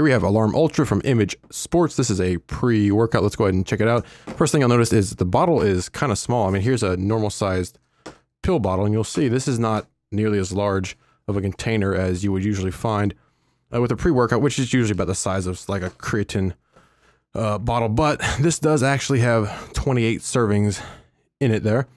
we have Alarm Ultra from Image Sports. This is a pre-workout. Let's go ahead and check it out. First thing you'll notice is the bottle is kind of small. I mean, here's a normal sized pill bottle, and you'll see this is not nearly as large of a container as you would usually find with a pre-workout, which is usually about the size of like a creatine bottle. But this does actually have 28 servings in it there.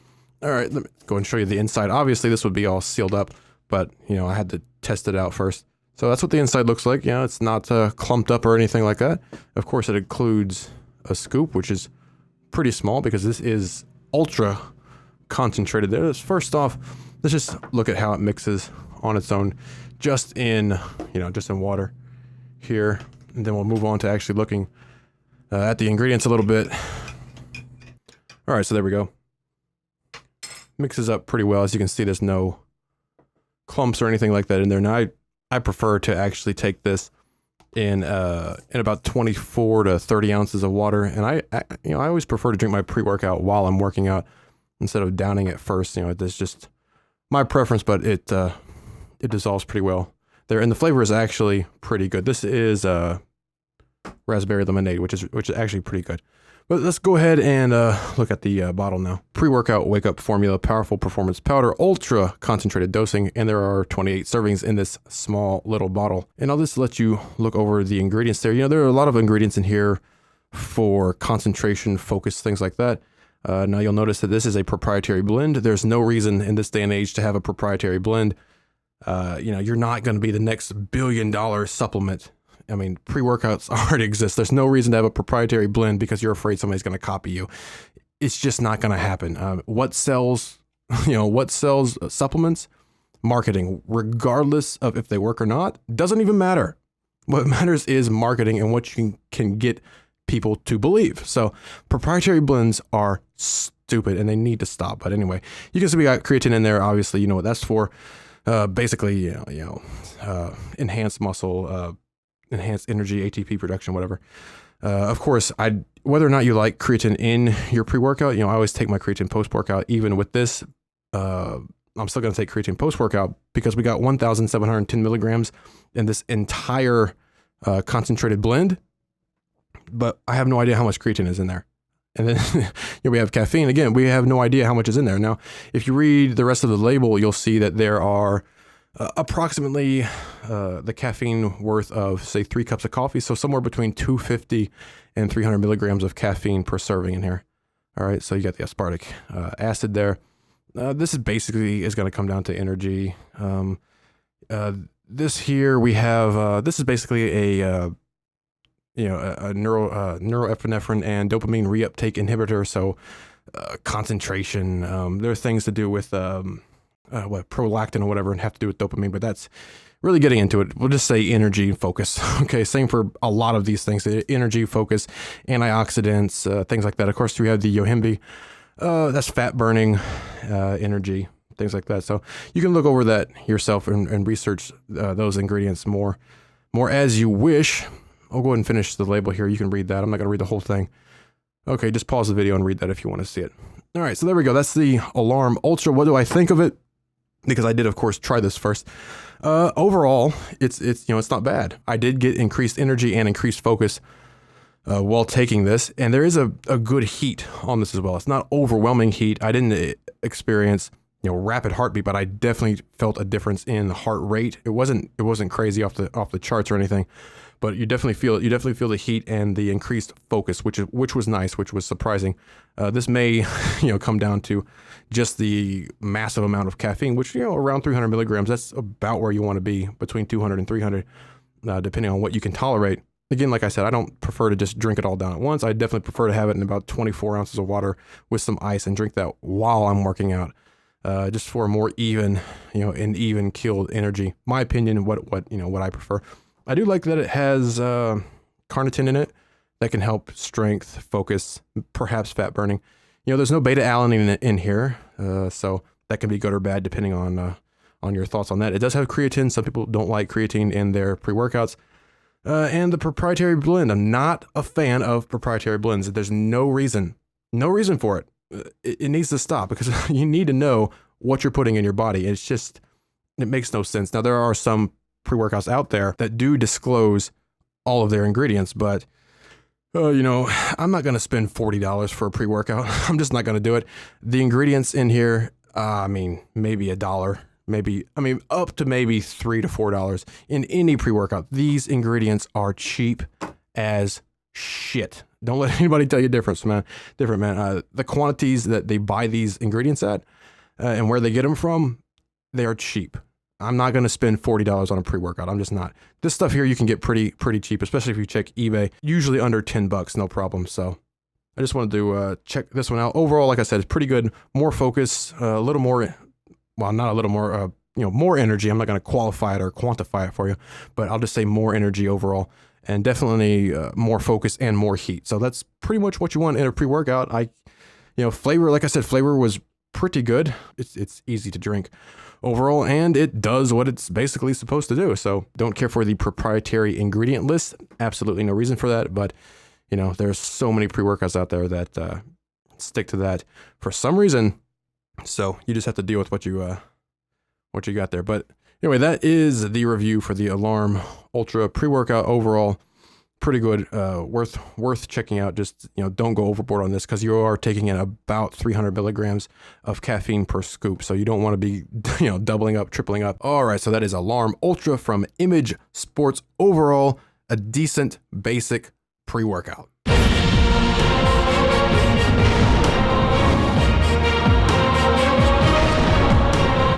All right, let me go and show you the inside. Obviously, this would be all sealed up, but I had to test it out first. So that's what the inside looks like. It's not clumped up or anything like that. Of course, it includes a scoop, which is pretty small because this is ultra concentrated there. First off, let's just look at how it mixes on its own, just in water here. And then we'll move on to actually looking at the ingredients a little bit. All right, so there we go. Mixes up pretty well. As you can see, there's no clumps or anything like that in there. Now, I prefer to actually take this in about 24 to 30 ounces of water, and I always prefer to drink my pre-workout while I'm working out instead of downing it first. That's just my preference, but it dissolves pretty well there, and the flavor is actually pretty good. This is raspberry lemonade, which is actually pretty good. But let's go ahead and look at the bottle now. Pre-workout wake-up formula, powerful performance powder, ultra concentrated dosing, and there are 28 servings in this small little bottle. And I'll just let you look over the ingredients there. There are a lot of ingredients in here for concentration, focus, things like that. Now you'll notice that this is a proprietary blend. There's no reason in this day and age to have a proprietary blend. You're not going to be the next billion-dollar supplement. I mean, pre-workouts already exist. There's no reason to have a proprietary blend because you're afraid somebody's going to copy you. It's just not going to happen. What sells supplements? Marketing, regardless of if they work or not, doesn't even matter. What matters is marketing and what you can get people to believe. So proprietary blends are stupid and they need to stop. But anyway, you can see we got creatine in there. Obviously, you know what that's for. Basically, enhanced muscle, enhanced energy, ATP production, whatever. Of course, whether or not you like creatine in your pre-workout, I always take my creatine post-workout. Even with this, I'm still going to take creatine post-workout because we got 1,710 milligrams in this entire concentrated blend. But I have no idea how much creatine is in there. And then we have caffeine. Again, we have no idea how much is in there. Now, if you read the rest of the label, you'll see that there are approximately the caffeine worth of, say, 3 cups of coffee. So somewhere between 250 and 300 milligrams of caffeine per serving in here. All right, so you got the aspartic acid there. This is basically going to come down to energy. This here we have, this is basically a neuroepinephrine and dopamine reuptake inhibitor. So concentration, there are things to do with prolactin or whatever and have to do with dopamine, but that's really getting into it. We'll just say energy and focus. Okay, same for a lot of these things, energy, focus, antioxidants, things like that. Of course, we have the yohimbe, that's fat burning, energy, things like that. So you can look over that yourself and research those ingredients more as you wish. I'll go ahead and finish the label here. You can read that. I'm not going to read the whole thing. Okay, just pause the video and read that if you want to see it. All right, so there we go. That's the Alarm Ultra. What do I think of it? Because I did, of course, try this first. Overall, it's not bad. I did get increased energy and increased focus while taking this, and there is a good heat on this as well. It's not overwhelming heat. I didn't experience rapid heartbeat, but I definitely felt a difference in heart rate. It wasn't crazy off the charts or anything, but you definitely feel it. You definitely feel the heat and the increased focus, which was nice, which was surprising. This may come down to just the massive amount of caffeine, which around 300 milligrams. That's about where you want to be, between 200 and 300, depending on what you can tolerate. Again, like I said, I don't prefer to just drink it all down at once. I definitely prefer to have it in about 24 ounces of water with some ice and drink that while I'm working out. Just for a more even, an even keeled energy. My opinion, what I prefer. I do like that it has carnitine in it that can help strength, focus, perhaps fat burning. There's no beta-alanine in here, so that can be good or bad depending on your thoughts on that. It does have creatine. Some people don't like creatine in their pre-workouts. And the proprietary blend. I'm not a fan of proprietary blends. There's no reason for it. It needs to stop because you need to know what you're putting in your body. It makes no sense. Now, there are some pre-workouts out there that do disclose all of their ingredients, but you know, I'm not going to spend $40 for a pre-workout. I'm just not going to do it. The ingredients in here, I mean, maybe $1, maybe, I mean, up to maybe $3 to $4 in any pre-workout. These ingredients are cheap as shit. Don't let anybody tell you different, man. The quantities that they buy these ingredients at and where they get them from, they are cheap. I'm not going to spend $40 on a pre-workout. I'm just not. This stuff here you can get pretty cheap, especially if you check eBay. Usually under $10, no problem. So I just wanted to check this one out. Overall, like I said, it's pretty good. More focus, a little more, well, not a little more, you know, more energy. I'm not going to qualify it or quantify it for you, but I'll just say more energy overall, and definitely more focus and more heat. So that's pretty much what you want in a pre-workout. You know, flavor, like I said, flavor was pretty good. It's easy to drink overall, and it does what it's basically supposed to do. So don't care for the proprietary ingredient list. Absolutely no reason for that. But, you know, there's so many pre-workouts out there that stick to that for some reason. So you just have to deal with what you got there. But anyway, that is the review for the Alarm Ultra pre-workout. Overall, pretty good, worth checking out. Just, you know, don't go overboard on this, because you are taking in about 300 milligrams of caffeine per scoop. So you don't want to be, you know, doubling up, tripling up. All right, so that is Alarm Ultra from Image Sports. Overall, a decent basic pre-workout.